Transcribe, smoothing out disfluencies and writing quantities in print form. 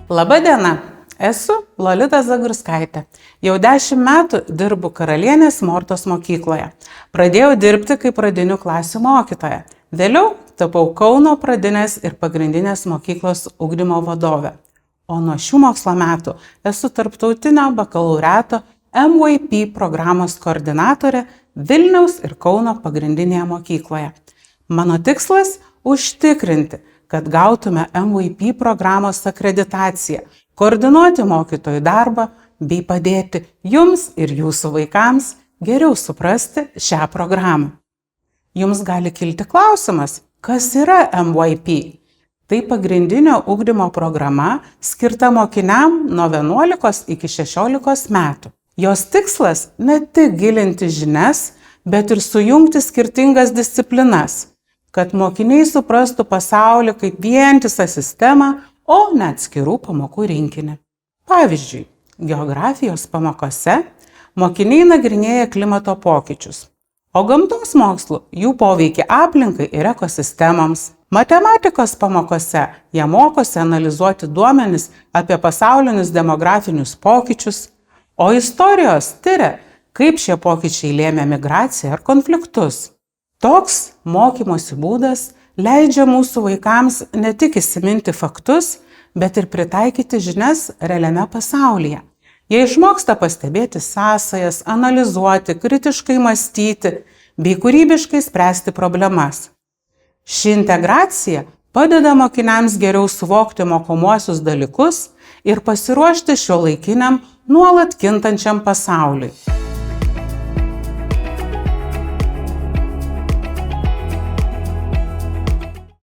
Labą dieną, esu Lolita Zagurskaitė. Jau 10 metų dirbu Karalienės Mortos mokykloje. Pradėjau dirbti kaip pradinių klasių mokytoja. Vėliau tapau Kauno pradinės ir pagrindinės mokyklos ugdymo vadove. O nuo šių mokslo metų esu tarptautinio bakalaureato MYP programos koordinatorė Vilniaus ir Kauno pagrindinėje mokykloje. Mano tikslas – užtikrinti, kad gautume MYP programos akreditaciją, koordinuoti mokytojų darbą bei padėti jums ir jūsų vaikams geriau suprasti šią programą. Jums gali kilti klausimas, kas yra MYP? Tai pagrindinio ugdymo programa skirta mokiniam nuo 11 iki 16 metų. Jos tikslas ne tik gilinti žinias, bet ir sujungti skirtingas disciplinas, kad mokiniai suprastų pasaulį kaip vientisą sistemą, o ne atskirų pamokų rinkinį. Pavyzdžiui, geografijos pamokose mokiniai nagrinėja klimato pokyčius, o gamtos mokslų jų poveikį aplinkai ir ekosistemoms. Matematikos pamokose jie mokosi analizuoti duomenis apie pasaulinius demografinius pokyčius, o istorijos tiria, kaip šie pokyčiai lėmė migraciją ar konfliktus. Toks mokymosi būdas leidžia mūsų vaikams ne tik įsiminti faktus, bet ir pritaikyti žinias realiame pasaulyje. Jie išmoksta pastebėti sąsajas, analizuoti, kritiškai mąstyti bei kūrybiškai spręsti problemas. Ši integracija padeda mokiniams geriau suvokti mokomuosius dalykus ir pasiruošti šiuolaikiniam nuolat kintančiam pasauliui.